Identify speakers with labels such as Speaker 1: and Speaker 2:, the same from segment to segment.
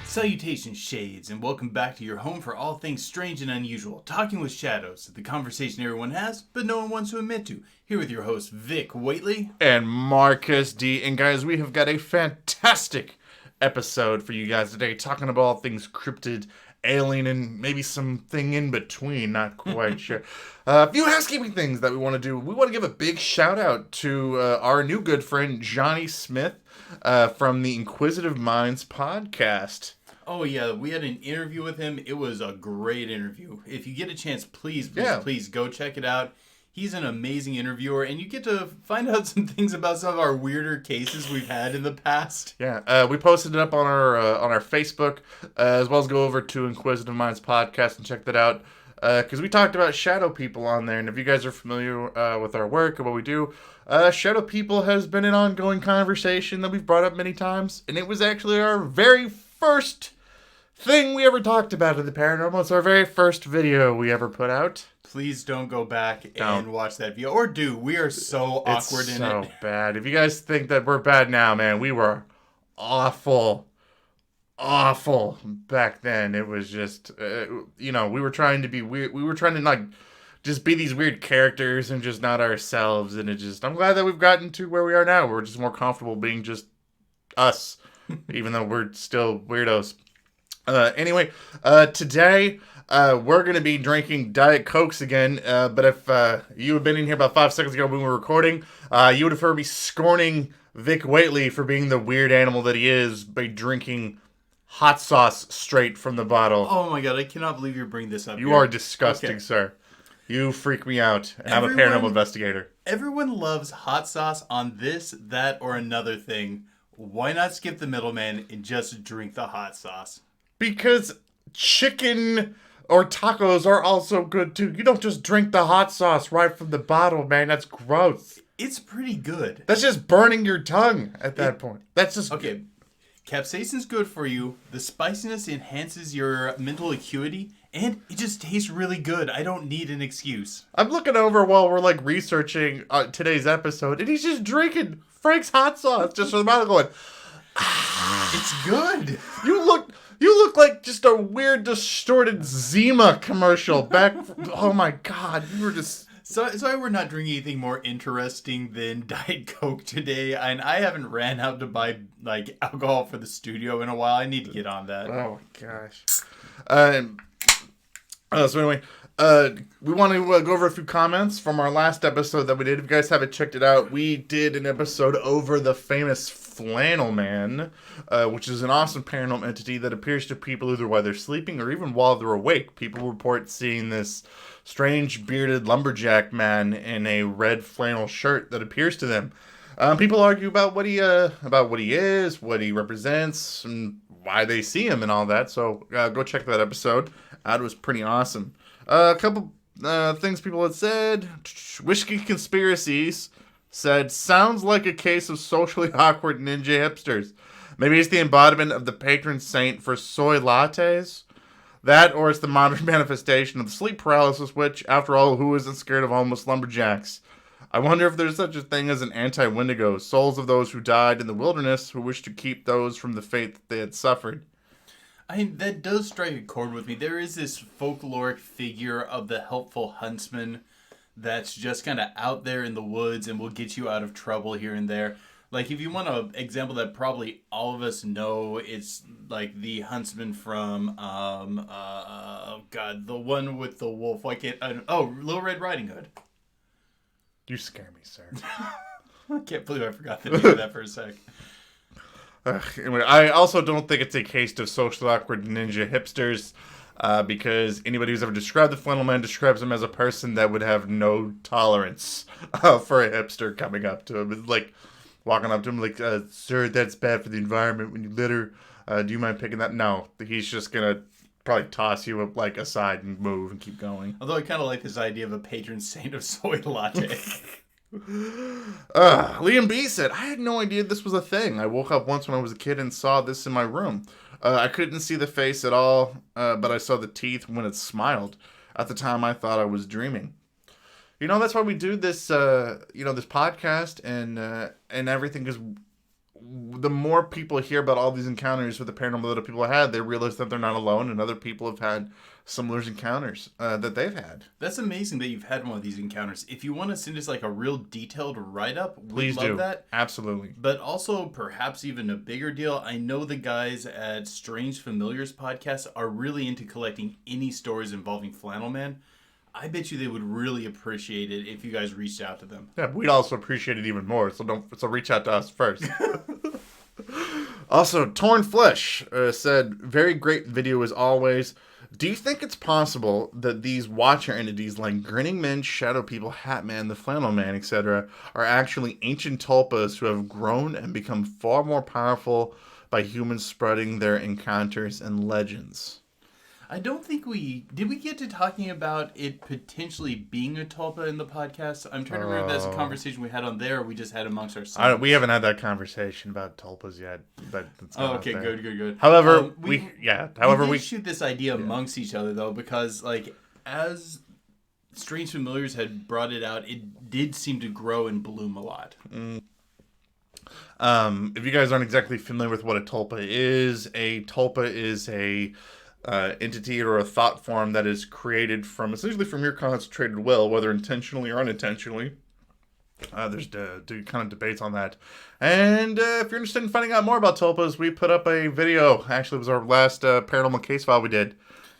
Speaker 1: Salutations, Shades, and welcome back to your home for all things strange and unusual, talking with shadows, the conversation everyone has, but no one wants to admit to. Here with your hosts, Vic Waitley.
Speaker 2: And Marcus D. And guys, we have got a fantastic episode for you guys today, talking about all things cryptid, alien, and maybe something in between, not quite sure. A few housekeeping things that we want to do. We want to give a big shout out to our new good friend, Johnny Smith, from the Inquisitive Minds podcast.
Speaker 1: Oh yeah, we had an interview with him. It was a great interview. If you get a chance, please go check it out. He's an amazing interviewer, and you get to find out some things about some of our weirder cases we've had in the past.
Speaker 2: Yeah, we posted it up on our Facebook, as well as go over to Inquisitive Minds podcast and check that out. Because we talked about shadow people on there, and if you guys are familiar with our work and what we do, shadow people has been an ongoing conversation that we've brought up many times, and it was actually our very first thing we ever talked about in the paranormal. It's our very first video we ever put out.
Speaker 1: Please don't go back and watch that video, or do. We are so awkward in it.
Speaker 2: It's so bad. If you guys think that we're bad now, man, we were awful back then. It was just, we were trying to be weird. We were trying to like just be these weird characters and just not ourselves. And I'm glad that we've gotten to where we are now. We're just more comfortable being just us, even though we're still weirdos. Anyway, today, we're going to be drinking Diet Cokes again, but if you had been in here about 5 seconds ago when we were recording, you would have heard me scorning Vic Waitley for being the weird animal that he is by drinking hot sauce straight from the bottle.
Speaker 1: Oh my god, I cannot believe you're bringing this up.
Speaker 2: You are disgusting, sir. You freak me out. I'm a paranormal investigator.
Speaker 1: Everyone loves hot sauce on this, that, or another thing. Why not skip the middleman and just drink the hot sauce?
Speaker 2: Because chicken or tacos are also good too. You don't just drink the hot sauce right from the bottle, man. That's gross.
Speaker 1: It's pretty good.
Speaker 2: That's just burning your tongue at that point. That's just...
Speaker 1: Okay, capsaicin's good for you. The spiciness enhances your mental acuity, and it just tastes really good. I don't need an excuse.
Speaker 2: I'm looking over while we're like researching today's episode, and he's just drinking Frank's hot sauce just from the bottle going...
Speaker 1: It's good.
Speaker 2: You look like just a weird, distorted Zima commercial back... Oh my god, you were just...
Speaker 1: Sorry we're not drinking anything more interesting than Diet Coke today, and I haven't ran out to buy, like, alcohol for the studio in a while. I need to get on that.
Speaker 2: Oh my gosh. So anyway, we want to go over a few comments from our last episode that we did. If you guys haven't checked it out, we did an episode over the famous Flannel Man, which is an awesome paranormal entity that appears to people either while they're sleeping or even while they're awake. People report seeing this strange bearded lumberjack man in a red flannel shirt that appears to them. People argue about what he is, what he represents, and why they see him and all that. So go check that episode out. It was pretty awesome. A couple things people had said. Whiskey Conspiracies said, sounds like a case of socially awkward ninja hipsters. Maybe it's the embodiment of the patron saint for soy lattes. That, or it's the modern manifestation of sleep paralysis, which, after all, who isn't scared of homeless lumberjacks? I wonder if there's such a thing as an anti-Wendigo, souls of those who died in the wilderness who wish to keep those from the fate that they had suffered.
Speaker 1: I mean, that does strike a chord with me. There is this folkloric figure of the helpful huntsman that's just kind of out there in the woods and will get you out of trouble here and there. Like, if you want an example that probably all of us know, it's like the huntsman from, the one with the wolf. Little Red Riding Hood.
Speaker 2: You scare me, sir.
Speaker 1: I can't believe I forgot the name of that for a sec.
Speaker 2: Anyway, I also don't think it's a case of social awkward ninja hipsters, because anybody who's ever described the Flannel Man describes him as a person that would have no tolerance for a hipster coming up to him. It's like walking up to him like, sir, that's bad for the environment when you litter. Do you mind picking that? No, he's just going to probably toss you like aside and move and keep going.
Speaker 1: Although I kind of like this idea of a patron saint of soy latte.
Speaker 2: Liam B said, I had no idea this was a thing. I woke up once when I was a kid and saw this in my room. I couldn't see the face at all, but I saw the teeth when it smiled. At the time, I thought I was dreaming. You know, that's why we do this, this podcast and everything, because the more people hear about all these encounters with the paranormal that other people had, they realize that they're not alone, and other people have had similar encounters that they've had.
Speaker 1: That's amazing that you've had one of these encounters. If you want to send us like a real detailed write-up, we'd
Speaker 2: Please
Speaker 1: love
Speaker 2: do.
Speaker 1: that.
Speaker 2: Absolutely.
Speaker 1: But also, perhaps even a bigger deal, I know the guys at Strange Familiars podcast are really into collecting any stories involving Flannel Man. I bet you they would really appreciate it if you guys reached out to them.
Speaker 2: Yeah, we'd also appreciate it even more. So reach out to us first. Also, Torn Flesh said, very great video as always. Do you think it's possible that these watcher entities like Grinning Men, Shadow People, Hat Man, the Flannel Man, etc., are actually ancient tulpas who have grown and become far more powerful by humans spreading their encounters and legends?
Speaker 1: I don't think did we get to talking about it potentially being a tulpa in the podcast? I'm trying to remember if that's a conversation we had on there or we just had amongst ourselves.
Speaker 2: We haven't had that conversation about tulpas yet. But
Speaker 1: okay, good.
Speaker 2: However, we
Speaker 1: shoot this idea amongst each other though, because like as Strange Familiars had brought it out, it did seem to grow and bloom a lot.
Speaker 2: If you guys aren't exactly familiar with what a tulpa is a entity or a thought form that is created essentially from your concentrated will, whether intentionally or unintentionally. There's kind of debates on that. And if you're interested in finding out more about tulpas, we put up a video. Actually, it was our last paranormal case file we did.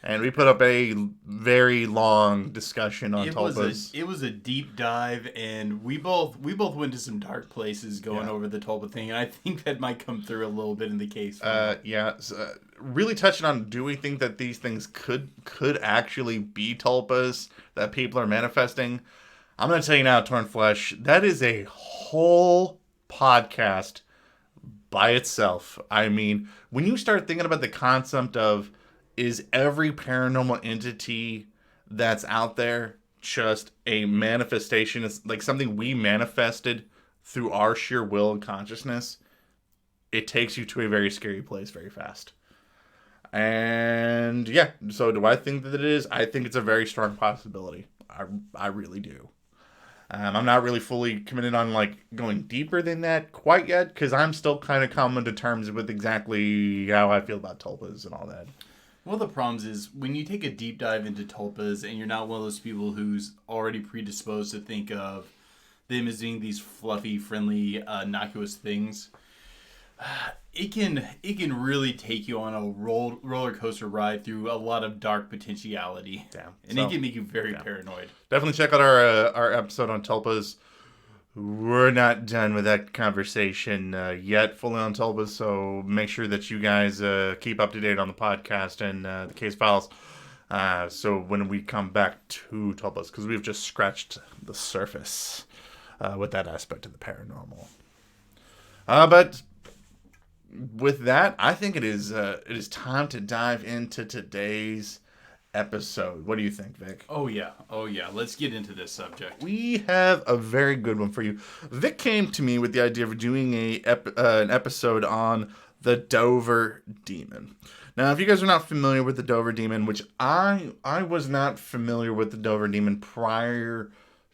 Speaker 2: And we put up a very long discussion on tulpas.
Speaker 1: It was a deep dive, and we both went to some dark places going over the tulpa thing, and I think that might come through a little bit in the case.
Speaker 2: Really touching on, do we think that these things could actually be tulpas that people are manifesting? I'm going to tell you now, Torn Flesh, that is a whole podcast by itself. I mean, when you start thinking about the concept of, is every paranormal entity that's out there just a manifestation? It's like something we manifested through our sheer will and consciousness. It takes you to a very scary place very fast. And yeah, so do I think that it is? I think it's a very strong possibility. I really do. I'm not really fully committed on like going deeper than that quite yet, because I'm still kind of coming to terms with exactly how I feel about tulpas and all that.
Speaker 1: One of the problems is when you take a deep dive into tulpas and you're not one of those people who's already predisposed to think of them as being these fluffy, friendly, innocuous things, it can really take you on a roller coaster ride through a lot of dark potentiality.
Speaker 2: Yeah,
Speaker 1: and it can make you very paranoid.
Speaker 2: Definitely check out our episode on tulpas. We're not done with that conversation yet, fully on tulpas, so make sure that you guys keep up to date on the podcast and the case files. So when we come back to tulpas, because we've just scratched the surface with that aspect of the paranormal. But with that, I think it is time to dive into today's episode. What do you think, Vic?
Speaker 1: Oh yeah. Let's get into this subject.
Speaker 2: We have a very good one for you. Vic came to me with the idea of doing an episode on the Dover Demon. Now, if you guys are not familiar with the Dover Demon, which I was not familiar with the Dover Demon prior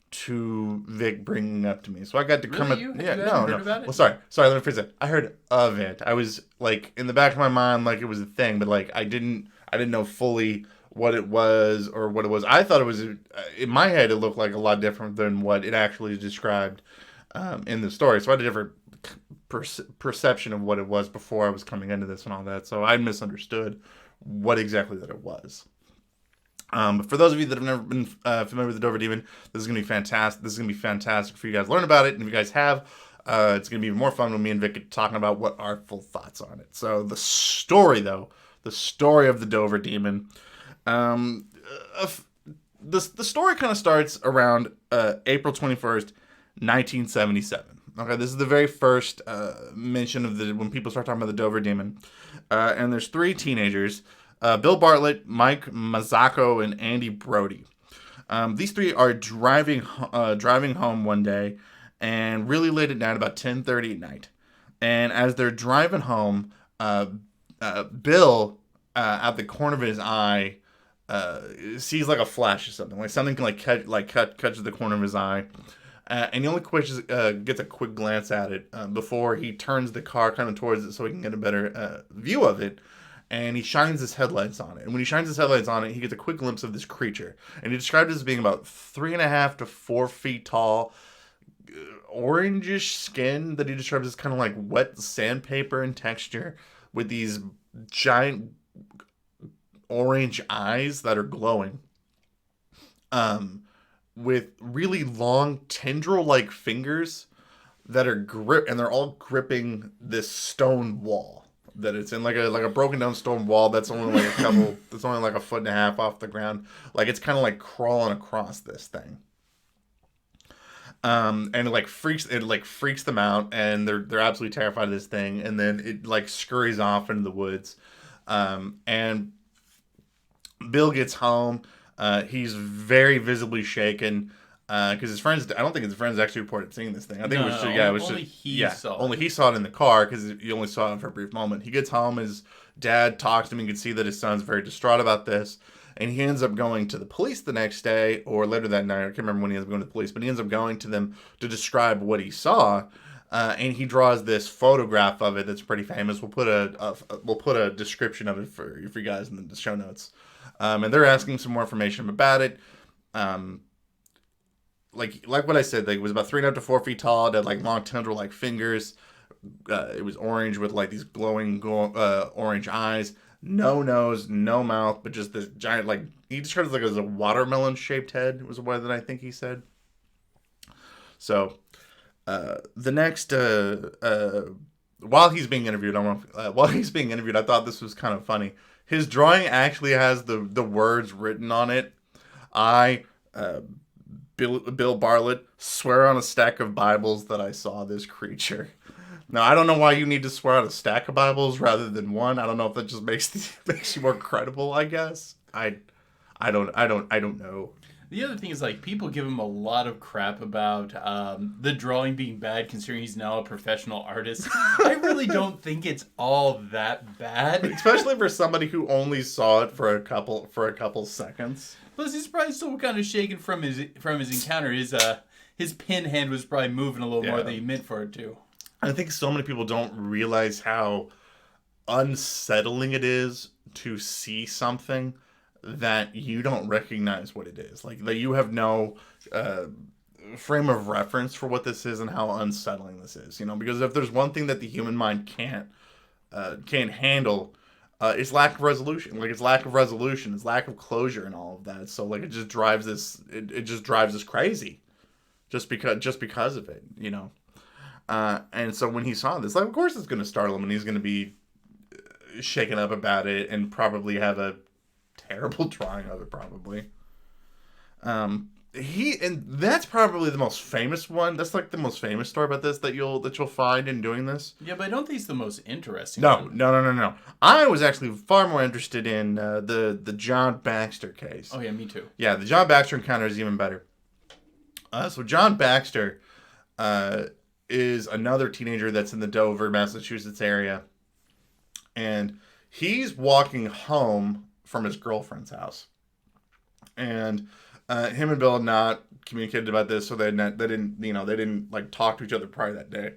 Speaker 2: to Vic bringing it up to me, so I got to come.
Speaker 1: Really? No. About it?
Speaker 2: Well, sorry. Let me phrase it. I heard of it. I was like in the back of my mind, like it was a thing, but like I didn't know fully what it was or what it was. I thought it was, in my head, it looked like a lot different than what it actually described in the story. So I had a different perception of what it was before I was coming into this and all that. So I misunderstood what exactly that it was. But for those of you that have never been familiar with the Dover Demon, this is going to be fantastic. This is going to be fantastic for you guys to learn about it. And if you guys have, it's going to be even more fun with me and Vic talking about what our full thoughts on it. So the story of the Dover Demon. The story kind of starts around April 21st, 1977. Okay, this is the very first mention of when people start talking about the Dover Demon. And there's three teenagers. Bill Bartlett, Mike Mazzacco, and Andy Brody. These three are driving home one day, and really late at night, about 10:30 at night. And as they're driving home, Bill, at the corner of his eye, sees like a flash or something, like something can catches the corner of his eye, and he only gets a quick glance at it before he turns the car kind of towards it so he can get a better view of it. And he shines his headlights on it. And when he shines his headlights on it, he gets a quick glimpse of this creature. And he described it as being about 3.5 to 4 feet tall, orangish skin that he describes as kind of like wet sandpaper in texture, with these giant orange eyes that are glowing. With really long tendril-like fingers that are and they're all gripping this stone wall. That it's in like a broken down stone wall that's only like that's only like 1.5 feet off the ground. Like it's kind of like crawling across this thing. And it freaks them out, and they're absolutely terrified of this thing. And then it like scurries off into the woods. And Bill gets home. He's very visibly shaken. Because his friends, I don't think his friends actually reported seeing this thing. I think only he saw it in the car, because he only saw it for a brief moment. He gets home, his dad talks to him, and you can see that his son's very distraught about this, and he ends up going to the police the next day, or later that night. I can't remember when he ends up going to the police, but he ends up going to them to describe what he saw, and he draws this photograph of it that's pretty famous. We'll put a description of it for you guys in the show notes, and they're asking some more information about it. Like what I said, like, it was about 3.5 to 4 feet tall. It had like long tendril like fingers. It was orange with like these glowing orange eyes. No nose, no mouth, but just this giant, like, he described it like as a watermelon shaped head was the way that I think he said. So the next while he's being interviewed, I thought this was kind of funny. His drawing actually has the words written on it. Bill Bartlett, swear on a stack of Bibles that I saw this creature. Now, I don't know why you need to swear on a stack of Bibles rather than one. I don't know if that just makes you more credible, I guess. I don't know.
Speaker 1: The other thing is, like, people give him a lot of crap about the drawing being bad, considering he's now a professional artist. I really don't think it's all that bad,
Speaker 2: especially for somebody who only saw it for a couple seconds.
Speaker 1: Plus, he's probably still kind of shaken from his encounter. His pin hand was probably moving a little more than he meant for it to.
Speaker 2: I think so many people don't realize how unsettling it is to see something that you don't recognize what it is. Like, that you have no frame of reference for what this is and how unsettling this is. You know, because if there's one thing that the human mind can't handle, it's lack of resolution. Like, it's lack of resolution, it's lack of closure, and all of that. So, like, it just drives us. It just drives us crazy, just because of it. You know. And so when he saw this, like, of course it's going to startle him, and he's going to be shaken up about it, and probably have a terrible drawing of it, probably. And that's probably the most famous one. That's like the most famous story about this that you'll find in doing this.
Speaker 1: Yeah, but I don't think it's the most interesting.
Speaker 2: No. I was actually far more interested in the John Baxter case.
Speaker 1: Oh yeah, me too.
Speaker 2: Yeah, the John Baxter encounter is even better. So John Baxter is another teenager that's in the Dover, Massachusetts area, and he's walking home from his girlfriend's house, and him and Bill had not communicated about this, so they didn't like talk to each other prior to that day.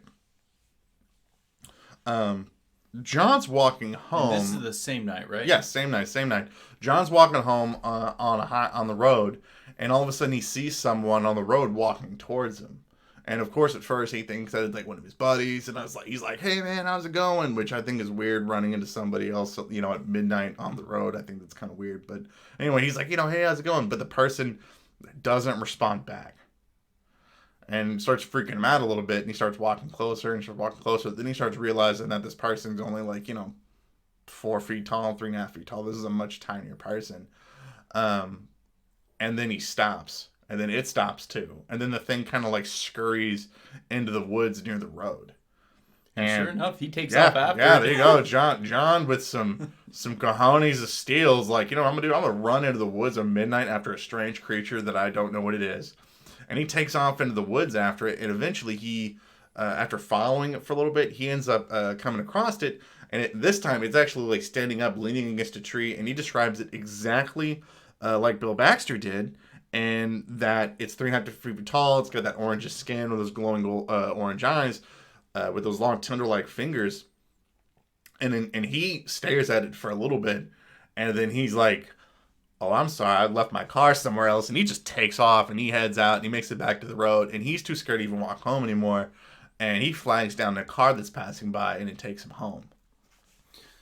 Speaker 2: John's walking home.
Speaker 1: And this is the same night, right?
Speaker 2: Yes, same night. John's walking home on the road, and all of a sudden he sees someone on the road walking towards him. And of course, at first he thinks that it's like one of his buddies, and he's like, "Hey man, how's it going?" Which I think is weird, running into somebody else, you know, at midnight on the road. I think that's kind of weird. But anyway, he's like, "Hey, how's it going?" But the person doesn't respond back, and starts freaking him out a little bit. And he starts walking closer. Then he starts realizing that this person's only like 4 feet tall, 3.5 feet tall. This is a much tinier person. And then he stops. And then it stops too. And then the thing kind of like scurries into the woods near the road.
Speaker 1: And sure enough, he takes
Speaker 2: yeah,
Speaker 1: off after.
Speaker 2: Yeah, there you go. John with some cojones of steel is like, you know what I'm gonna do? I'm gonna run into the woods at midnight after a strange creature that I don't know what it is. And he takes off into the woods after it, and eventually he, after following it for a little bit, he ends up coming across it, and this time it's actually like standing up, leaning against a tree, and he describes it exactly like Bill Baxter did, and that it's 3.5 feet tall. It's got that orange skin with those glowing orange eyes, with those long tendril-like fingers, and he stares at it for a little bit, and then he's like, "Oh, I'm sorry, I left my car somewhere else," and he just takes off and he heads out and he makes it back to the road, and he's too scared to even walk home anymore, and he flags down the car that's passing by and it takes him home.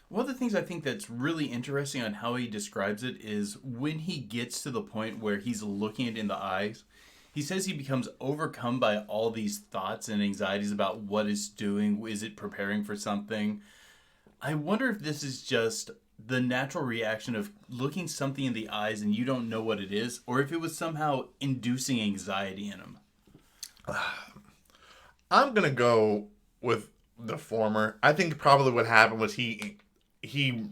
Speaker 1: One of the things I think that's really interesting on how he describes it is when he gets to the point where he's looking it in the eyes, he says he becomes overcome by all these thoughts and anxieties about what it's doing. Is it preparing for something? I wonder if this is just the natural reaction of looking something in the eyes and you don't know what it is, or if it was somehow inducing anxiety in him.
Speaker 2: I'm going to go with the former. I think probably what happened was he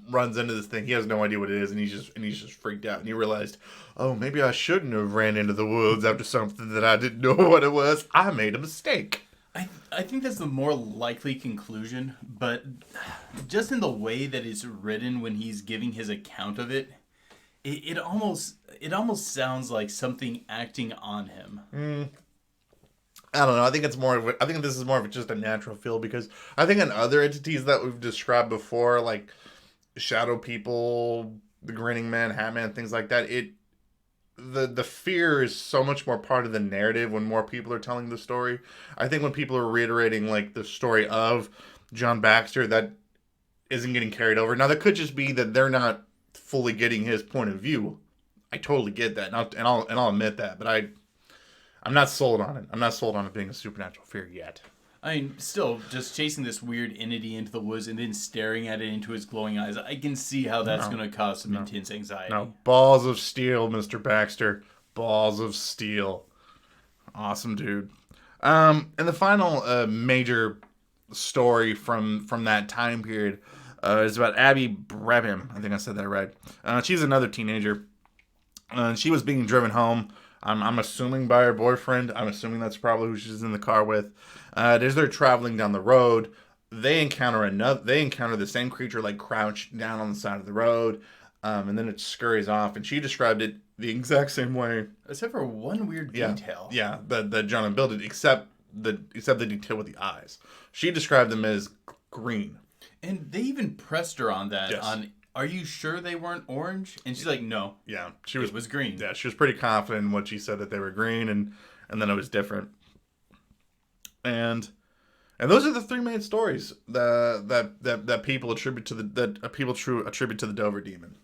Speaker 2: runs into this thing. He has no idea what it is, and he's just freaked out. And he realized, oh, maybe I shouldn't have ran into the woods after something that I didn't know what it was. I made a mistake.
Speaker 1: I think that's the more likely conclusion, but just in the way that it's written when he's giving his account of it, it almost sounds like something acting on him.
Speaker 2: I don't know. I think it's more. I think this is more of just a natural feel, because I think in other entities that we've described before, like shadow people, the grinning man, Hat Man, things like that, the fear is so much more part of the narrative when more people are telling the story. I think when people are reiterating like the story of John Baxter, that isn't getting carried over. Now, that could just be that they're not fully getting his point of view. I totally get that, and I'll admit that, but I'm not sold on it. I'm not sold on it being a supernatural fear yet.
Speaker 1: I mean, still, just chasing this weird entity into the woods and then staring at it into his glowing eyes, I can see how that's going to cause some intense anxiety.
Speaker 2: No, balls of steel, Mr. Baxter. Balls of steel. Awesome, dude. And the final major story from that time period is about Abby Brabham. I think I said that right. She's another teenager. She was being driven home, I'm assuming by her boyfriend. I'm assuming that's probably who she's in the car with. As they're traveling down the road, they encounter the same creature like crouched down on the side of the road, and then it scurries off. And she described it the exact same way,
Speaker 1: except for one weird detail.
Speaker 2: Yeah, that John and Bill did, except the detail with the eyes. She described them as green,
Speaker 1: and they even pressed her on that.
Speaker 2: Yes.
Speaker 1: Are you sure they weren't orange? And she's like, no.
Speaker 2: Yeah,
Speaker 1: it was green.
Speaker 2: Yeah, she was pretty confident in what she said, that they were green, and then it was different. And those are the three main stories that people attribute to the Dover demon.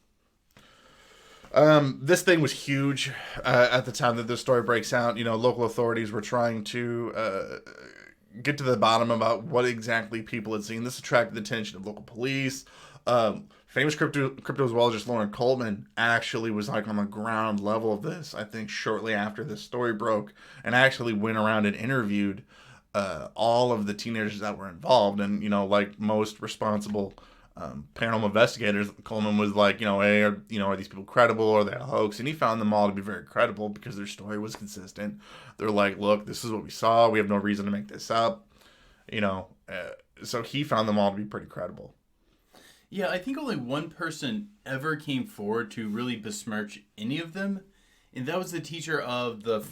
Speaker 2: This thing was huge at the time that this story breaks out. You know, local authorities were trying to get to the bottom about what exactly people had seen. This attracted the attention of local police. Famous cryptozoologist Lauren Coleman actually was like on the ground level of this, I think, shortly after this story broke, and actually went around and interviewed all of the teenagers that were involved. And, you know, like most responsible paranormal investigators, Coleman was like, hey, are these people credible? Are they a hoax? And he found them all to be very credible because their story was consistent. They're like, look, this is what we saw. We have no reason to make this up. So he found them all to be pretty credible.
Speaker 1: Yeah, I think only one person ever came forward to really besmirch any of them, and that was the teacher of the...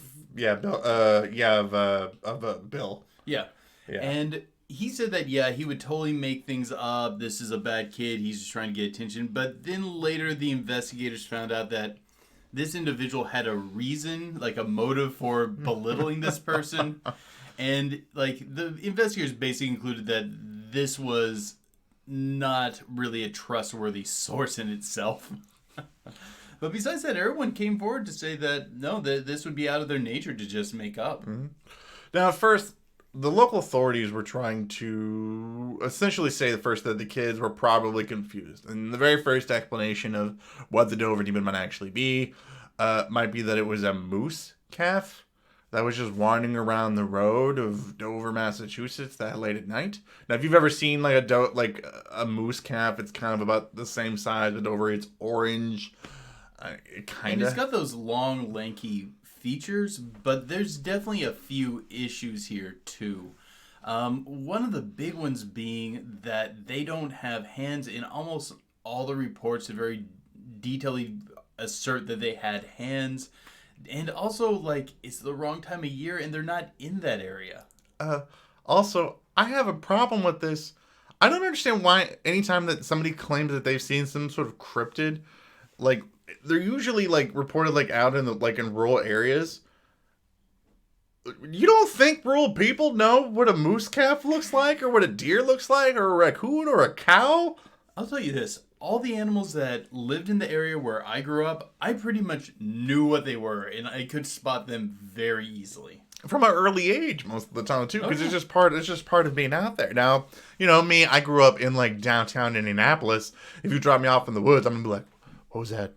Speaker 2: Bill.
Speaker 1: Yeah. And he said that, he would totally make things up. This is a bad kid. He's just trying to get attention. But then later the investigators found out that this individual had a reason, like a motive for belittling this person. And like the investigators basically concluded that this was not really a trustworthy source in itself. But besides that, everyone came forward to say that, no, that this would be out of their nature to just make up.
Speaker 2: Mm-hmm. Now, at first, the local authorities were trying to essentially say that the kids were probably confused. And the very first explanation of what the Dover demon might actually be might be that it was a moose calf that was just wandering around the road of Dover, Massachusetts that late at night. Now, if you've ever seen like a moose calf, it's kind of about the same size as Dover. It's orange.
Speaker 1: And it's got those long, lanky features, but there's definitely a few issues here too. One of the big ones being that they don't have hands. In almost all the reports, very detailedly assert that they had hands. And also, like, it's the wrong time of year, and they're not in that area.
Speaker 2: Also, I have a problem with this. I don't understand why anytime that somebody claims that they've seen some sort of cryptid, like, they're usually, like, reported, like, out in the, like, in rural areas. You don't think rural people know what a moose calf looks like, or what a deer looks like, or a raccoon, or a cow?
Speaker 1: I'll tell you this. All the animals that lived in the area where I grew up, I pretty much knew what they were, and I could spot them very easily.
Speaker 2: From an early age, most of the time too, because it's just part of being out there. Now, you know me, I grew up in like downtown Indianapolis. If you drop me off in the woods, I'm gonna be like, "What was that?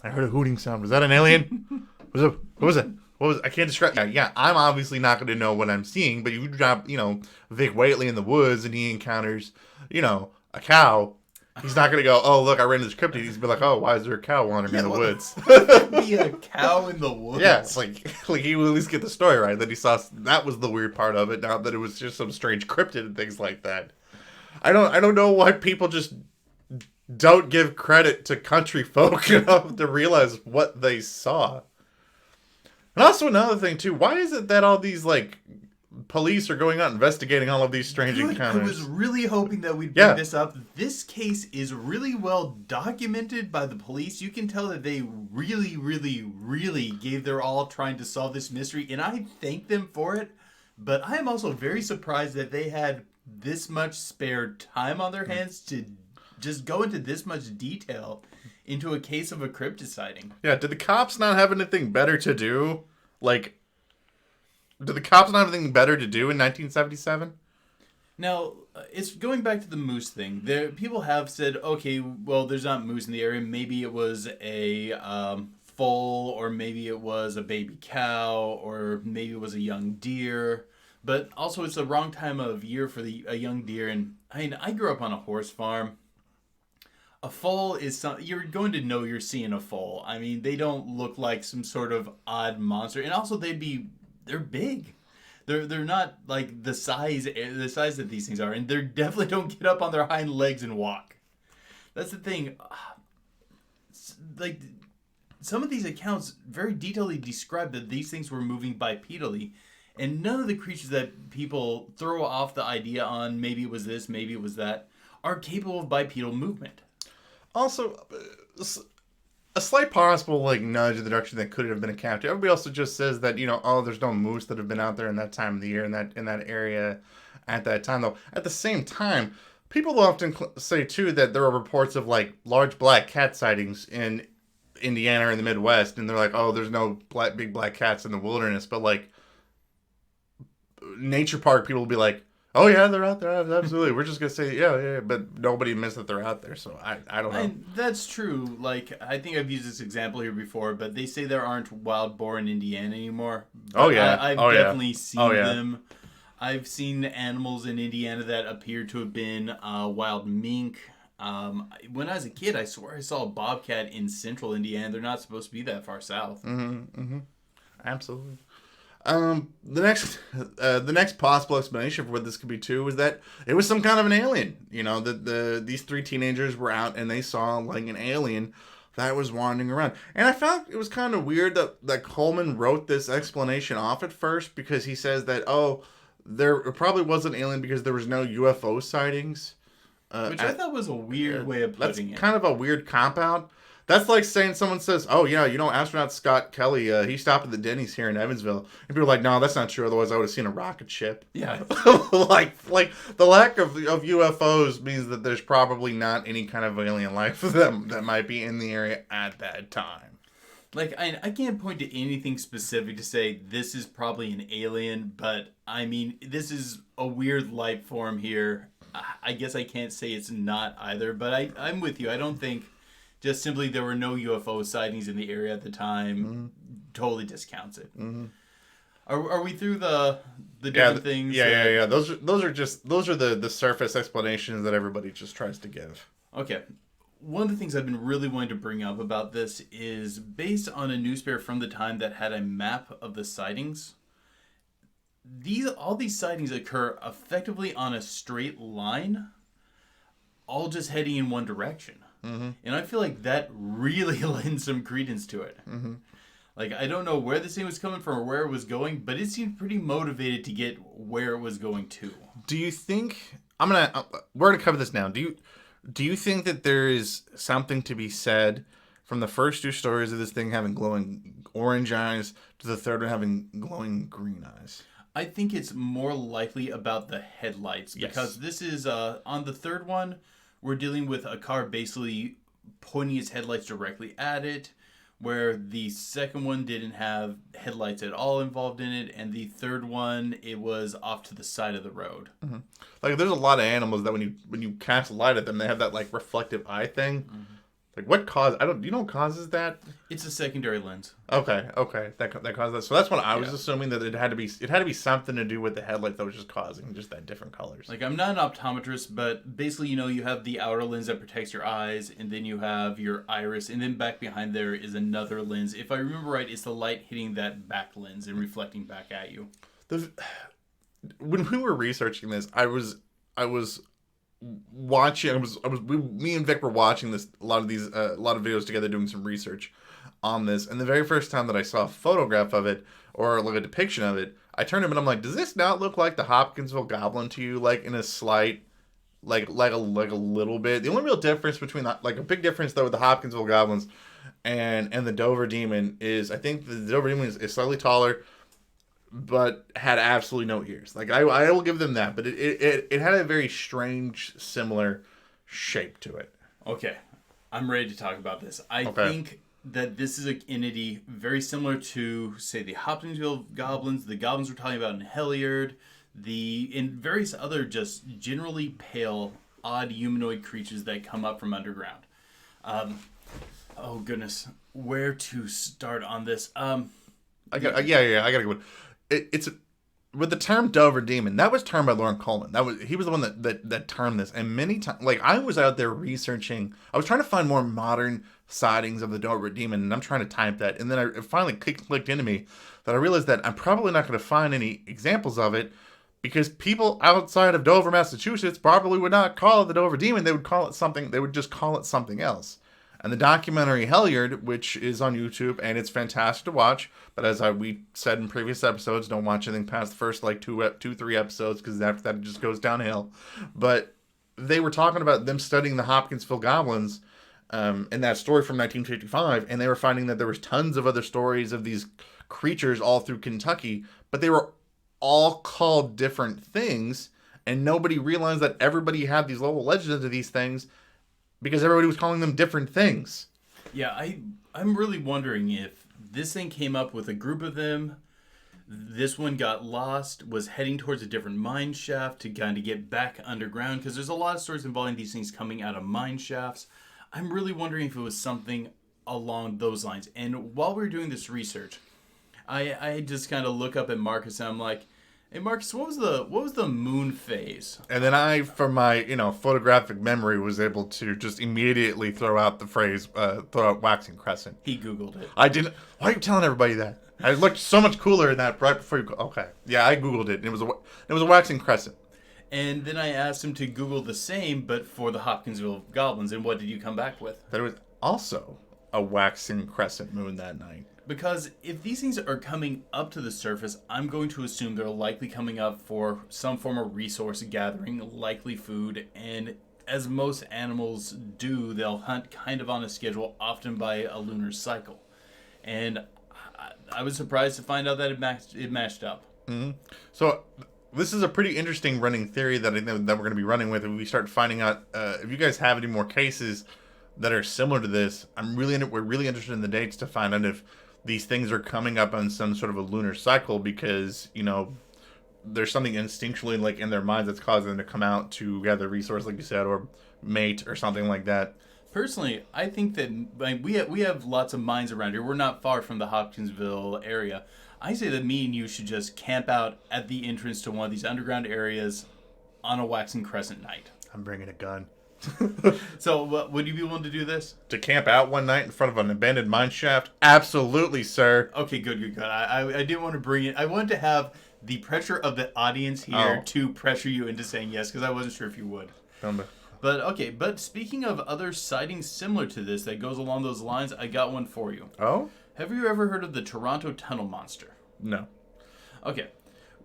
Speaker 2: I heard a hooting sound. Was that an alien? What was it? What was it? I can't describe." Yeah, I'm obviously not gonna know what I'm seeing, but if you drop, Vic Waitley in the woods and he encounters, a cow. He's not going to go, "Oh, look, I ran into this cryptid." He's going to be like, "Oh, why is there a cow wandering in the woods?"
Speaker 1: Be a cow in the woods.
Speaker 2: Yeah, it's like he will at least get the story right. That he saw, that was the weird part of it, not that it was just some strange cryptid and things like that. I don't know why people just don't give credit to country folk enough to realize what they saw. And also another thing, too, why is it that all these, like, police are going out investigating all of these strange encounters?
Speaker 1: I was really hoping that we'd bring this up. This case is really well documented by the police. You can tell that they really, really, really gave their all trying to solve this mystery, and I thank them for it. But I am also very surprised that they had this much spare time on their hands to just go into this much detail into a case of a cryptid sighting.
Speaker 2: Yeah, did the cops not have anything better to do? Like, did the cops not have anything better to do in 1977?
Speaker 1: Now, it's going back to the moose thing. People have said, okay, well, there's not moose in the area. Maybe it was a foal, or maybe it was a baby cow, or maybe it was a young deer. But also, it's the wrong time of year for a young deer. And I grew up on a horse farm. A foal is you're going to know you're seeing a foal. I mean, they don't look like some sort of odd monster, and also they're big. They're not like the size that these things are, and they definitely don't get up on their hind legs and walk. That's the thing. Like, some of these accounts very detailedly describe that these things were moving bipedally, and none of the creatures that people throw off the idea on, maybe it was this, maybe it was that, are capable of bipedal movement.
Speaker 2: Also, a slight possible nudge in the direction that could have been a captive. Everybody also just says that there's no moose that have been out there in that time of the year in that area at that time. Though at the same time, people often say too that there are reports of large black cat sightings in Indiana or in the Midwest, and they're like, "Oh, there's no big black cats in the wilderness," but nature park people will be like, "Oh yeah, they're out there, absolutely." We're just gonna say yeah, but nobody admits that they're out there, so I don't know.
Speaker 1: And that's true. I think I've used this example here before, but they say there aren't wild boar in Indiana anymore.
Speaker 2: Oh yeah,
Speaker 1: I've definitely seen them. I've seen animals in Indiana that appear to have been wild mink. When I was a kid, I swear I saw a bobcat in central Indiana. They're not supposed to be that far south.
Speaker 2: Absolutely. The next possible explanation for what this could be too is that it was some kind of an alien. These three teenagers were out and they saw an alien that was wandering around. And I found it was kind of weird that Coleman wrote this explanation off at first, because he says that, there probably was an alien because there was no UFO sightings.
Speaker 1: Which I thought was a weird way of putting it.
Speaker 2: That's kind of a weird cop-out. That's like saying someone says, "Oh, yeah, astronaut Scott Kelly, he stopped at the Denny's here in Evansville." And people are like, "No, that's not true. Otherwise, I would have seen a rocket ship."
Speaker 1: Yeah.
Speaker 2: like the lack of UFOs means that there's probably not any kind of alien life that might be in the area at that time.
Speaker 1: I can't point to anything specific to say this is probably an alien, but I mean, this is a weird life form here. I guess I can't say it's not either, but I'm with you. I don't think just simply there were no UFO sightings in the area at the time totally discounts it. Are we through the different things?
Speaker 2: Yeah. Those are the surface explanations that everybody just tries to give.
Speaker 1: Okay. One of the things I've been really wanting to bring up about this is based on a newspaper from the time that had a map of the sightings. All these sightings occur effectively on a straight line, all just heading in one direction.
Speaker 2: Mm-hmm.
Speaker 1: And I feel like that really lends some credence to it.
Speaker 2: Mm-hmm.
Speaker 1: Like, I don't know where this thing was coming from or where it was going, but it seemed pretty motivated to get where it was going to.
Speaker 2: Do you think we're gonna cover this now? Do you think that there is something to be said from the first two stories of this thing having glowing orange eyes to the third one having glowing green eyes?
Speaker 1: I think it's more likely about the headlights because this is on the third one, we're dealing with a car basically pointing its headlights directly at it, where the second one didn't have headlights at all involved in it, and the third one, it was off to the side of the road.
Speaker 2: Mm-hmm. Like, there's a lot of animals that when you cast light at them, they have that like reflective eye thing. Mm-hmm. Like, what cause? Do you know what causes that?
Speaker 1: It's a secondary lens.
Speaker 2: Okay, that causes that. So that's what I was assuming, that it had to be something to do with the headlight that was just causing just that different colors.
Speaker 1: Like, I'm not an optometrist, but basically, you have the outer lens that protects your eyes, and then you have your iris, and then back behind there is another lens. If I remember right, it's the light hitting that back lens and reflecting back at you.
Speaker 2: When we were researching this, I was watching. Me and Vic were watching a lot of videos together, doing some research on this. And the very first time that I saw a photograph of it or like a depiction of it, I turned to him and I'm like, "Does this not look like the Hopkinsville Goblin to you? Like in a slight, like a little bit." The only real difference between a big difference though with the Hopkinsville Goblins and the Dover Demon is, I think the Dover Demon is slightly taller, but had absolutely no ears. Like, I will give them that, but it had a very strange, similar shape to it.
Speaker 1: Okay, I'm ready to talk about this. I think that this is an entity very similar to, say, the Hopkinsville Goblins, the goblins we're talking about in Hilliard, and various other just generally pale, odd humanoid creatures that come up from underground. Oh goodness, where to start on this? I
Speaker 2: gotta go. It's with the term Dover Demon, that was termed by Lauren Coleman. He was the one that termed this. And many times, like, I was out there researching, I was trying to find more modern sightings of the Dover Demon, and I'm trying to type that. And then it finally clicked into me that I realized that I'm probably not going to find any examples of it, because people outside of Dover, Massachusetts probably would not call it the Dover Demon. They would just call it something else. And the documentary Hilliard, which is on YouTube, and it's fantastic to watch, but as we said in previous episodes, don't watch anything past the first like 3 episodes, because after that it just goes downhill. But they were talking about them studying the Hopkinsville Goblins in that story from 1955, and they were finding that there was tons of other stories of these creatures all through Kentucky, but they were all called different things, and nobody realized that everybody had these local legends of these things, because everybody was calling them different things.
Speaker 1: Yeah, I'm really wondering if this thing came up with a group of them, this one got lost, was heading towards a different mine shaft to kind of get back underground, because there's a lot of stories involving these things coming out of mine shafts. I'm really wondering if it was something along those lines. And while we were doing this research, I just kind of look up at Marcus and I'm like, "Hey Marcus, what was the moon phase?"
Speaker 2: And then I, from my photographic memory, was able to just immediately throw out the phrase, throw out waxing crescent.
Speaker 1: He Googled it.
Speaker 2: I didn't. Why are you telling everybody that? I looked so much cooler in that right before you. Okay, yeah, I Googled it, and it was a waxing crescent.
Speaker 1: And then I asked him to Google the same, but for the Hopkinsville Goblins, and what did you come back with?
Speaker 2: That it was also a waxing crescent moon that night.
Speaker 1: Because if these things are coming up to the surface, I'm going to assume they're likely coming up for some form of resource gathering, likely food, and as most animals do, they'll hunt kind of on a schedule, often by a lunar cycle. And I was surprised to find out that it matched up.
Speaker 2: Mm-hmm. So this is a pretty interesting running theory that we're going to be running with. If we start finding out, if you guys have any more cases that are similar to this, we're really interested in the dates to find out if these things are coming up on some sort of a lunar cycle, because there's something instinctually in their minds that's causing them to come out to gather resource, like you said, or mate or something like that.
Speaker 1: Personally, I think that we have lots of mines around here. We're not far from the Hopkinsville area. I say that me and you should just camp out at the entrance to one of these underground areas on a waxing crescent night.
Speaker 2: I'm bringing a gun.
Speaker 1: So, would you be willing to do this?
Speaker 2: To camp out one night in front of an abandoned mine shaft? Absolutely, sir.
Speaker 1: Okay, good. I didn't want to bring it. I wanted to have the pressure of the audience here to pressure you into saying yes, because I wasn't sure if you would. But speaking of other sightings similar to this that goes along those lines, I got one for you.
Speaker 2: Oh?
Speaker 1: Have you ever heard of the Toronto Tunnel Monster?
Speaker 2: No.
Speaker 1: Okay.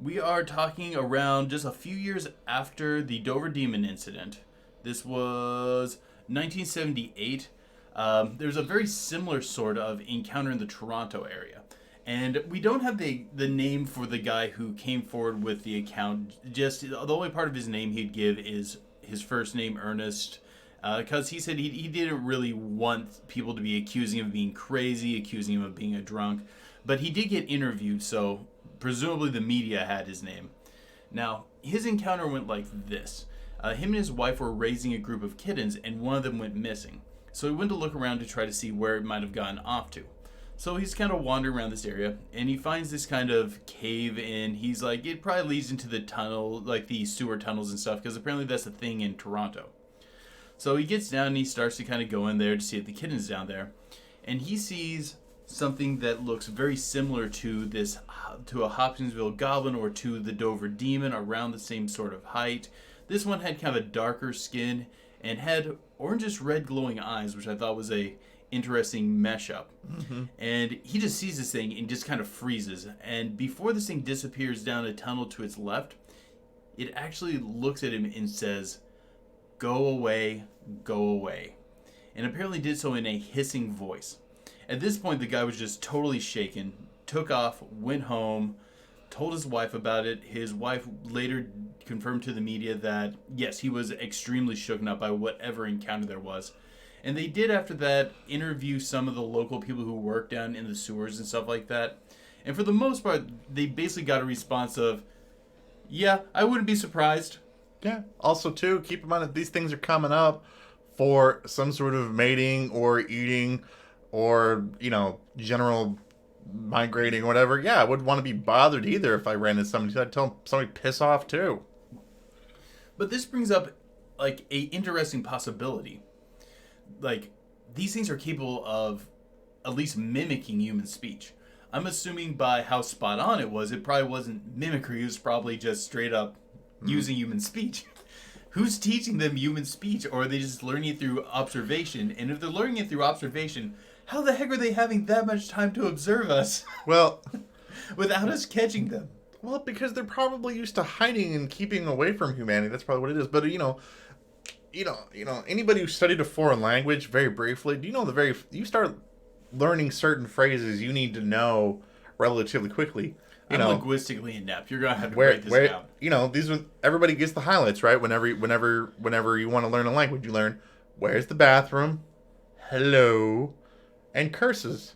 Speaker 1: We are talking around just a few years after the Dover Demon incident. This was 1978. There's a very similar sort of encounter in the Toronto area. And we don't have the name for the guy who came forward with the account. Just the only part of his name he'd give is his first name, Ernest. Because he said he didn't really want people to be accusing him of being crazy, accusing him of being a drunk. But he did get interviewed, so presumably the media had his name. Now, his encounter went like this. Him and his wife were raising a group of kittens, and one of them went missing. So he went to look around to try to see where it might have gone off to. So he's kind of wandering around this area, and he finds this kind of cave, and he's like, it probably leads into the tunnel, like the sewer tunnels and stuff, because apparently that's a thing in Toronto. So he gets down, and he starts to kind of go in there to see if the kitten's down there, and he sees something that looks very similar to a Hopkinsville goblin or to the Dover Demon, around the same sort of height. This one had kind of a darker skin and had orangish red glowing eyes, which I thought was a interesting mesh up. Mm-hmm. And he just sees this thing and just kind of freezes. And before this thing disappears down a tunnel to its left, it actually looks at him and says, "Go away, go away." And apparently did so in a hissing voice. At this point, the guy was just totally shaken, took off, went home, told his wife about it. His wife later confirmed to the media that, yes, he was extremely shooken up by whatever encounter there was. And they did, after that, interview some of the local people who worked down in the sewers and stuff like that. And for the most part, they basically got a response of, yeah, I wouldn't be surprised.
Speaker 2: Yeah. Also, too, keep in mind that these things are coming up for some sort of mating or eating or, general migrating or whatever. Yeah, I wouldn't want to be bothered either if I ran into somebody. I'd tell somebody piss off, too.
Speaker 1: But this brings up, like, a interesting possibility. Like, these things are capable of at least mimicking human speech. I'm assuming by how spot on it probably wasn't mimicry. It was probably just straight up using human speech. Who's teaching them human speech, or are they just learning it through observation? And if they're learning it through observation, how the heck are they having that much time to observe us? Well, without us catching them.
Speaker 2: Well, because they're probably used to hiding and keeping away from humanity. That's probably what it is. But anybody who studied a foreign language very briefly, you start learning certain phrases you need to know relatively quickly.
Speaker 1: I'm linguistically inept. You're gonna have to break this down.
Speaker 2: Everybody gets the highlights, right? Whenever you want to learn a language, you learn where's the bathroom, hello, and curses,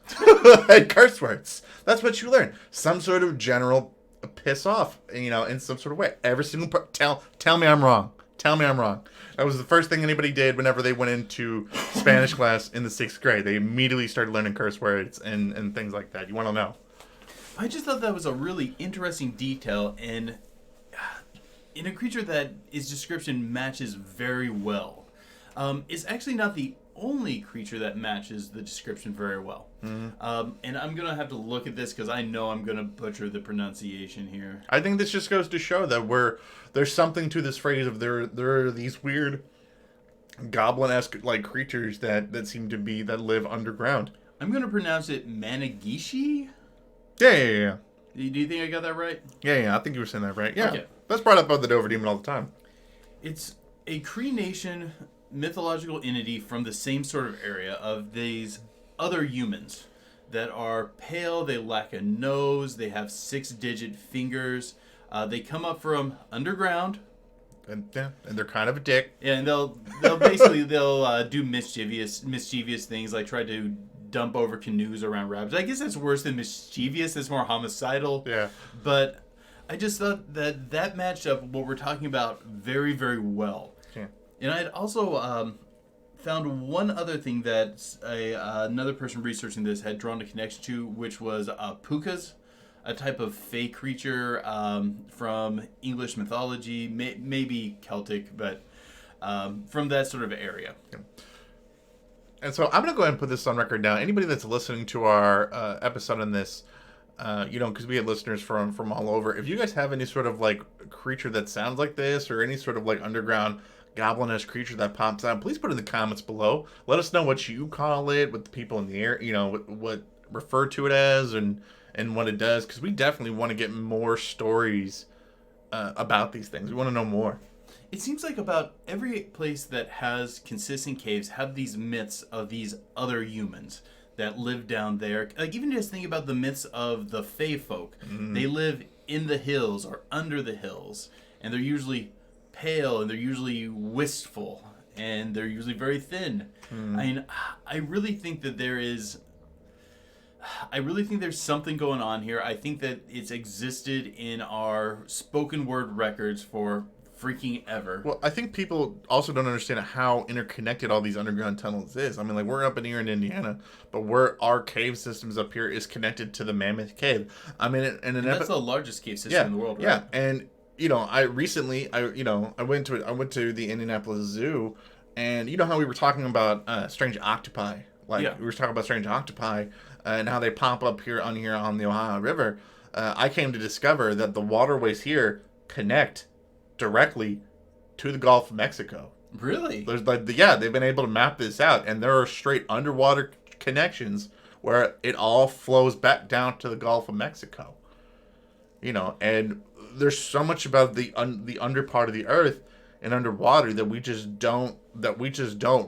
Speaker 2: and curse words. That's what you learn. Some sort of general piss off, in some sort of way. Every single tell me I'm wrong. Tell me I'm wrong. That was the first thing anybody did whenever they went into Spanish class in the 6th grade. They immediately started learning curse words and things like that. You want to know.
Speaker 1: I just thought that was a really interesting detail in a creature that its description matches very well. It's actually not the only creature that matches the description very well. Mm-hmm. And I'm going to have to look at this because I know I'm going to butcher the pronunciation here.
Speaker 2: I think this just goes to show that there's something to this phrase of there are these weird goblin-esque like creatures that seem to be that live underground.
Speaker 1: I'm going to pronounce it Manigishi?
Speaker 2: Yeah.
Speaker 1: Do you think I got that right?
Speaker 2: Yeah, I think you were saying that right. Yeah.
Speaker 1: Okay.
Speaker 2: That's brought up by the Dover Demon all the time.
Speaker 1: It's a Cree Nation mythological entity from the same sort of area of these other humans that are pale, they lack a nose, they have 6-digit fingers, they come up from underground.
Speaker 2: And they're kind of a dick.
Speaker 1: Yeah, and they'll basically do mischievous things like try to dump over canoes around rapids. I guess that's worse than mischievous. That's more homicidal.
Speaker 2: Yeah.
Speaker 1: But I just thought that matched up what we're talking about very, very well.
Speaker 2: Yeah.
Speaker 1: And I'd also found one other thing that another person researching this had drawn a connection to, which was pukas, a type of fey creature from English mythology, maybe Celtic, but from that sort of area.
Speaker 2: Yeah. And so I'm going to go ahead and put this on record now. Anybody that's listening to our episode on this, because we have listeners from all over. If you guys have any sort of like creature that sounds like this, or any sort of like underground goblinish creature that pops out, please put it in the comments below. Let us know what you call it, what the people in the air, what refer to it as, and what it does, because we definitely want to get more stories about these things. We want to know more.
Speaker 1: It seems like about every place that has consistent caves have these myths of these other humans that live down there. Like, even just think about the myths of the Fey folk. They live in the hills or under the hills, and they're usually pale, and they're usually wistful, and they're usually very thin. I mean, I really think there's something going on here. I think that it's existed in our spoken word records for freaking ever.
Speaker 2: Well, I think people also don't understand how interconnected all these underground tunnels is. I mean, like, we're up in here in Indiana, but our cave systems up here is connected to the Mammoth Cave. I mean, and
Speaker 1: that's the largest cave system in the world, right? Yeah,
Speaker 2: and I went to the Indianapolis Zoo, and you know how we were talking about strange octopi, we were talking about strange octopi and how they pop up here on the Ohio River. I came to discover that the waterways here connect directly to the Gulf of Mexico.
Speaker 1: Really?
Speaker 2: There's they've been able to map this out, and there are straight underwater connections where it all flows back down to the Gulf of Mexico. And there's so much about the under part of the earth and underwater that we just don't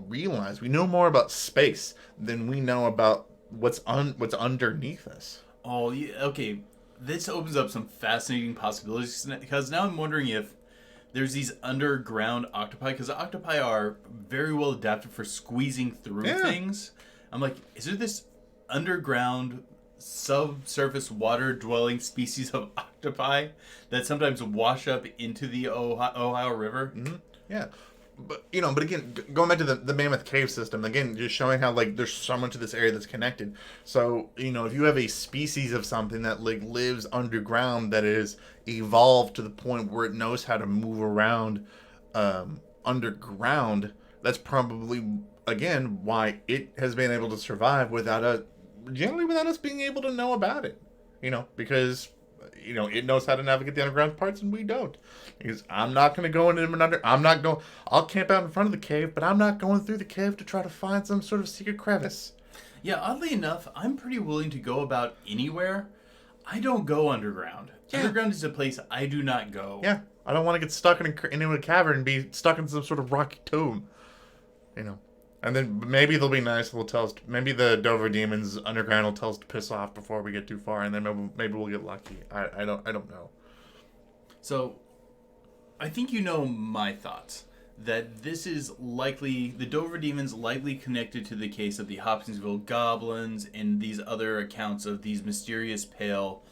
Speaker 2: realize. We know more about space than we know about what's underneath us.
Speaker 1: Oh, yeah, okay. This opens up some fascinating possibilities, because now I'm wondering if there's these underground octopi, because octopi are very well adapted for squeezing through things. I'm like, is there this underground subsurface water dwelling species of octopi that sometimes wash up into the Ohio River?
Speaker 2: Mm-hmm. Yeah. But again, going back to the Mammoth Cave system, again, just showing how there's so much of this area that's connected. So, if you have a species of something that lives underground, that is evolved to the point where it knows how to move around underground, that's probably, again, why it has been able to survive without us being able to know about it. Because it knows how to navigate the underground parts, and we don't. Because I'm not going to go into I'll camp out in front of the cave, but I'm not going through the cave to try to find some sort of secret crevice.
Speaker 1: Yeah, oddly enough, I'm pretty willing to go about anywhere. I don't go underground. Yeah. Underground is a place I do not go.
Speaker 2: Yeah, I don't want to get stuck into a cavern and be stuck in some sort of rocky tomb. And then maybe they'll be nice. They'll tell us. Maybe the Dover demons underground will tell us to piss off before we get too far, and then maybe we'll get lucky. I don't know.
Speaker 1: So, I think my thoughts that this is likely the Dover demons likely connected to the case of the Hopkinsville goblins and these other accounts of these mysterious pale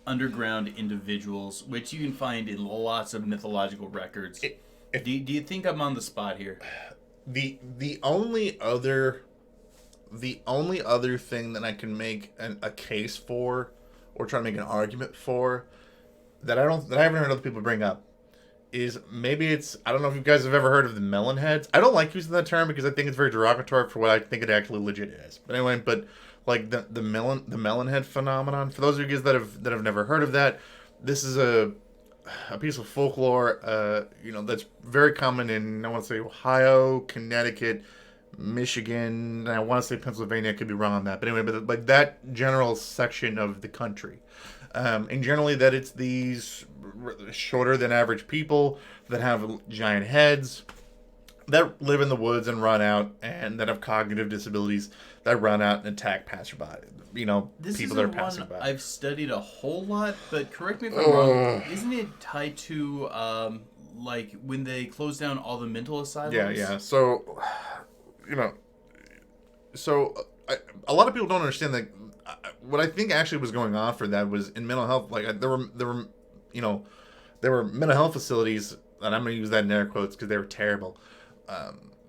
Speaker 1: underground individuals, which you can find in lots of mythological records. Do you think I'm on the spot here?
Speaker 2: The only other thing that I can make a case for, or try to make an argument for, that I haven't heard other people bring up, is maybe I don't know if you guys have ever heard of the Melon Heads. I don't like using that term because I think it's very derogatory for what I think it actually legit is. But anyway, the melon head phenomenon. For those of you guys that have never heard of that, this is a piece of folklore, that's very common in, I want to say, Ohio, Connecticut, Michigan, and I want to say Pennsylvania. I could be wrong on that. But anyway, but that general section of the country. And generally that it's these shorter than average people that have giant heads that live in the woods and run out, and that have cognitive disabilities that run out and attack passerby.
Speaker 1: This
Speaker 2: people that are
Speaker 1: one
Speaker 2: passing by.
Speaker 1: I've studied a whole lot, but correct me if I'm wrong. Isn't it tied to when they close down all the mental asylums?
Speaker 2: Yeah. So, a lot of people don't understand that. What I think actually was going on for that was in mental health. There were mental health facilities, and I'm going to use that in air quotes because they were terrible.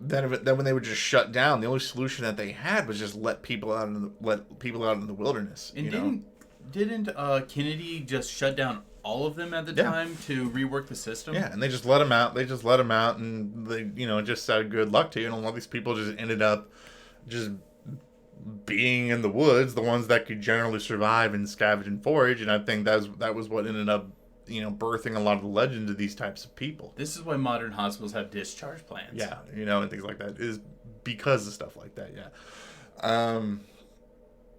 Speaker 2: then when they would just shut down, the only solution that they had was just let people out in the wilderness.
Speaker 1: And didn't Kennedy just shut down all of them at the time to rework the system?
Speaker 2: Yeah, and they just let them out. And they just said good luck to you. And a lot of these people just ended up just being in the woods, the ones that could generally survive and scavenge and forage. And I think that was what ended up birthing a lot of the legends of these types of people.
Speaker 1: This is why modern hospitals have discharge plans.
Speaker 2: Yeah, and things like that is because of stuff like that. Yeah.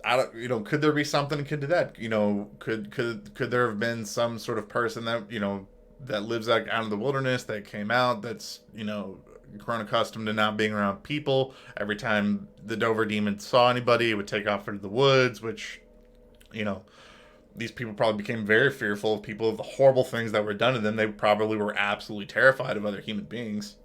Speaker 2: I don't. Could there be something akin to that? Could there have been some sort of person that that lives out in the wilderness that came out that's grown accustomed to not being around people. Every time the Dover demon saw anybody, it would take off into the woods, which these people probably became very fearful of people, of the horrible things that were done to them. They probably were absolutely terrified of other human beings.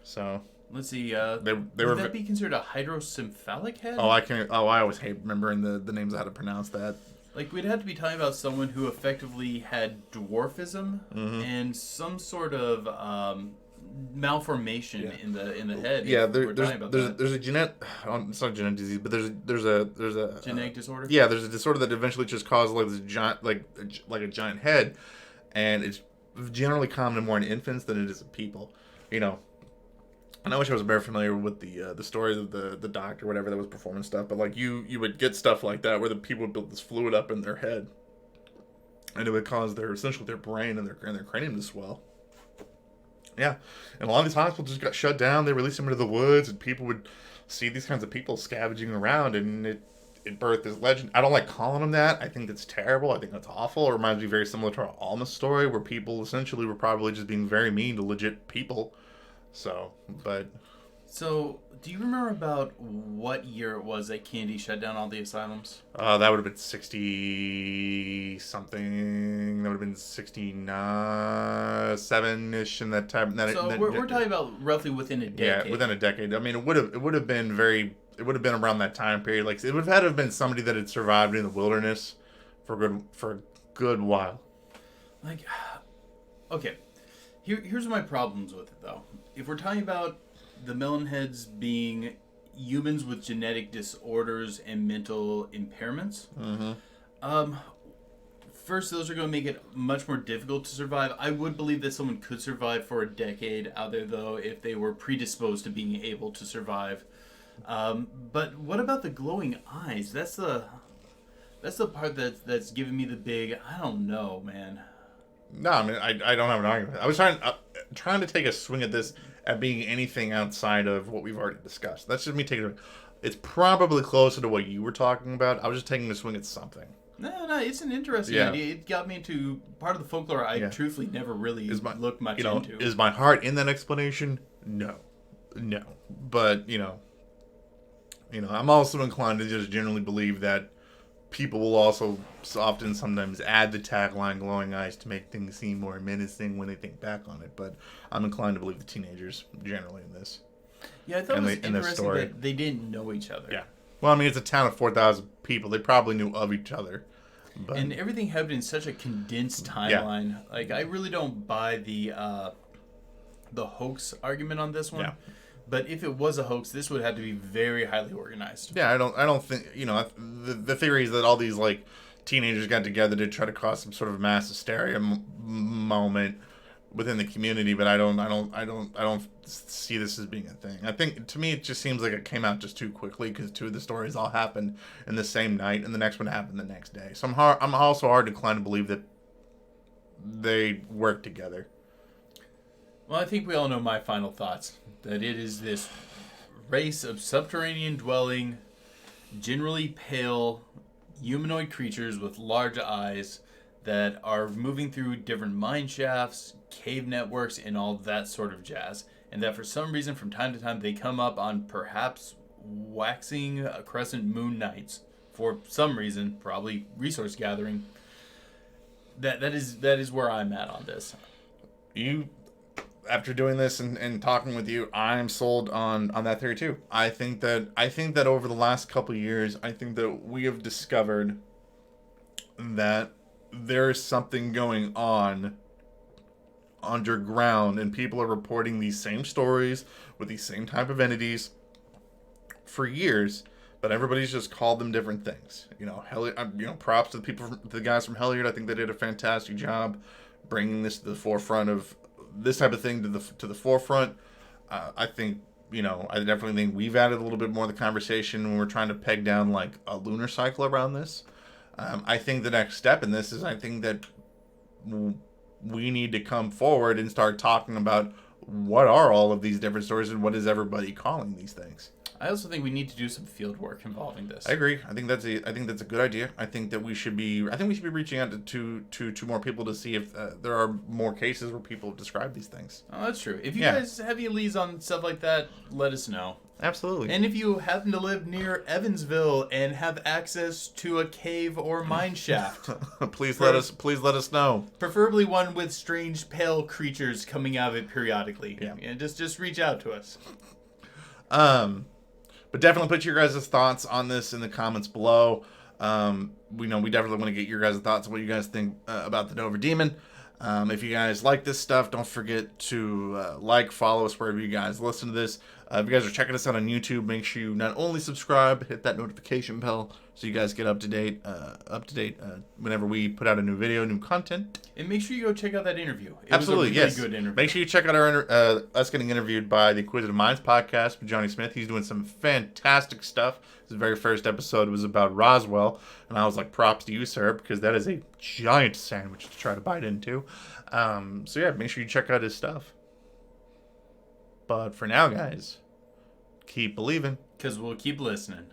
Speaker 2: So.
Speaker 1: Let's see.
Speaker 2: Would
Speaker 1: that be considered a hydrocephalic head?
Speaker 2: I always hate remembering the names of how to pronounce that.
Speaker 1: Like, we'd have to be talking about someone who effectively had dwarfism and some sort of malformation in the head.
Speaker 2: Yeah, there's a genetic. It's not a genetic disease, but there's a
Speaker 1: genetic disorder.
Speaker 2: Yeah, there's a disorder that eventually just causes like this giant like a giant head, and it's generally common more in infants than it is in people. And I wish I was very familiar with the stories of the doctor or whatever that was performing stuff, but like you would get stuff like that where the people would build this fluid up in their head, and it would cause essentially their brain and their cranium to swell. Yeah, and a lot of these hospitals just got shut down. They released them into the woods, and people would see these kinds of people scavenging around, and it birthed this legend. I don't like calling them that. I think that's terrible. I think that's awful. It reminds me very similar to our Alma story, where people essentially were probably just being very mean to legit people. So,
Speaker 1: do you remember about what year it was that Kennedy shut down all the asylums?
Speaker 2: That would have been 60-something. That would have been 69-7-ish in that time.
Speaker 1: We're talking about roughly within a decade.
Speaker 2: Yeah, within a decade. I mean, it would have been around that time period. Like, it would have had to have been somebody that had survived in the wilderness for a good while.
Speaker 1: Like, okay. Here's my problems with it, though. If we're talking about the Melon Heads being humans with genetic disorders and mental impairments, first, those are going to make it much more difficult to survive. I would believe that someone could survive for a decade out there, though, if they were predisposed to being able to survive. But what about the glowing eyes? That's the part that's giving me the big, I don't know, man.
Speaker 2: No, I mean, I don't have an argument. I was trying to take a swing at this at being anything outside of what we've already discussed. That's just me taking it. It's probably closer to what you were talking about. I was just taking a swing at something.
Speaker 1: No, it's an interesting idea. It got me into part of the folklore I truthfully never really looked much into.
Speaker 2: Is my heart in that explanation? No. But, I'm also inclined to just generally believe that people will also often sometimes add the tagline glowing eyes to make things seem more menacing when they think back on it. But I'm inclined to believe the teenagers generally in this.
Speaker 1: Yeah, I thought it was interesting that they didn't know each other.
Speaker 2: Yeah. Well, I mean, it's a town of 4,000 people. They probably knew of each other. But...
Speaker 1: And everything happened in such a condensed timeline. Yeah. Like, I really don't buy the hoax argument on this one. Yeah. But if it was a hoax, this would have to be very highly organized.
Speaker 2: Yeah, I don't think, the theory is that all these, like, teenagers got together to try to cause some sort of mass hysteria moment within the community, but I don't see this as being a thing. I think, to me, it just seems like it came out just too quickly because two of the stories all happened in the same night, and the next one happened the next day. So I'm also hard inclined to believe that they work together.
Speaker 1: Well, I think we all know my final thoughts. That it is this race of subterranean dwelling, generally pale, humanoid creatures with large eyes that are moving through different mine shafts, cave networks, and all that sort of jazz. And that for some reason, from time to time, they come up on perhaps waxing crescent moon nights. For some reason, probably resource gathering. That is where I'm at on this.
Speaker 2: After doing this and talking with you, I'm sold on that theory too. I think that over the last couple of years, I think that we have discovered that there is something going on underground, and people are reporting these same stories with these same type of entities for years, but everybody's just called them different things. Props to the guys from Helliard. I think they did a fantastic job bringing this to the forefront of this type of thing to the forefront. I think, I definitely think we've added a little bit more to the conversation when we're trying to peg down like a lunar cycle around this. I think the next step in this is I think that we need to come forward and start talking about what are all of these different stories and what is everybody calling these things.
Speaker 1: I also think we need to do some field work involving this.
Speaker 2: I agree. I think that's a good idea. I think we should be reaching out to more people to see if there are more cases where people have described these things.
Speaker 1: Oh, that's true. If you guys have any leads on stuff like that, let us know.
Speaker 2: Absolutely.
Speaker 1: And if you happen to live near Evansville and have access to a cave or mine shaft,
Speaker 2: please let us know.
Speaker 1: Preferably one with strange pale creatures coming out of it periodically.
Speaker 2: Yeah.
Speaker 1: Just reach out to us.
Speaker 2: But definitely put your guys' thoughts on this in the comments below. We definitely want to get your guys' thoughts on what you guys think about the Dover Demon. If you guys like this stuff, don't forget to follow us wherever you guys listen to this. If you guys are checking us out on YouTube, make sure you not only subscribe, hit that notification bell so you guys get up to date whenever we put out a new video, new content.
Speaker 1: And make sure you go check out that interview.
Speaker 2: Absolutely,
Speaker 1: was a really good interview.
Speaker 2: Make sure you check out our us getting interviewed by the Inquisitive Minds podcast with Johnny Smith. He's doing some fantastic stuff. His very first episode was about Roswell, and I was like, props to you, sir, because that is a giant sandwich to try to bite into. Make sure you check out his stuff. But for now, guys, keep believing.
Speaker 1: Because we'll keep listening.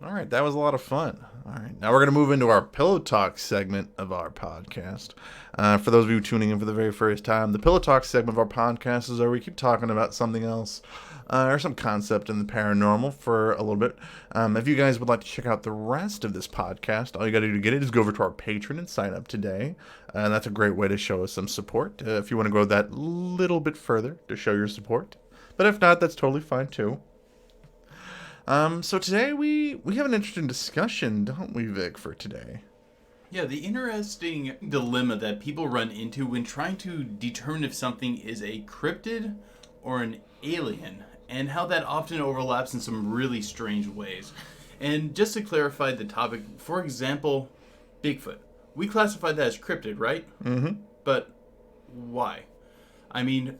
Speaker 2: All right, that was a lot of fun. All right, now we're going to move into our Pillow Talk segment of our podcast. For those of you tuning in for the very first time, the Pillow Talk segment of our podcast is where we keep talking about something else or some concept in the paranormal for a little bit. If you guys would like to check out the rest of this podcast, all you got to do to get it is go over to our Patreon and sign up today. And that's a great way to show us some support if you want to go that little bit further to show your support. But if not, that's totally fine too. So today we have an interesting discussion, don't we, Vic, for today?
Speaker 1: Yeah, the interesting dilemma that people run into when trying to determine if something is a cryptid or an alien, and how that often overlaps in some really strange ways. And just to clarify the topic, for example, Bigfoot. We classify that as cryptid, right?
Speaker 2: Mm-hmm.
Speaker 1: But why? I mean,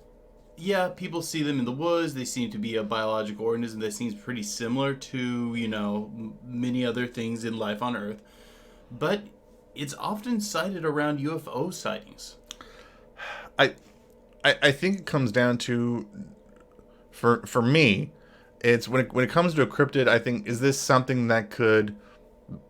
Speaker 1: yeah, people see them in the woods. They seem to be a biological organism that seems pretty similar to, many other things in life on Earth. But it's often cited around UFO sightings.
Speaker 2: I think it comes down to, for me, it's when it comes to a cryptid, I think, is this something that could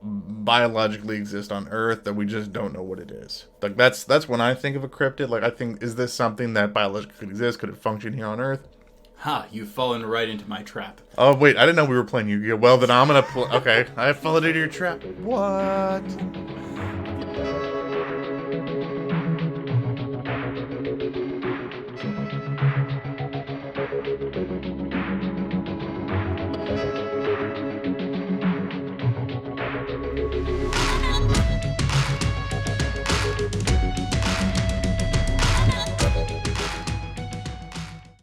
Speaker 2: biologically exist on Earth that we just don't know what it is? Like that's when I think of a cryptid. Like I think, is this something that biologically could exist? Could it function here on Earth?
Speaker 1: Ha, you've fallen right into my trap.
Speaker 2: Oh wait, I didn't know we were playing Yu-Gi-Oh. Well, then I'm gonna okay, I followed into your trap. What?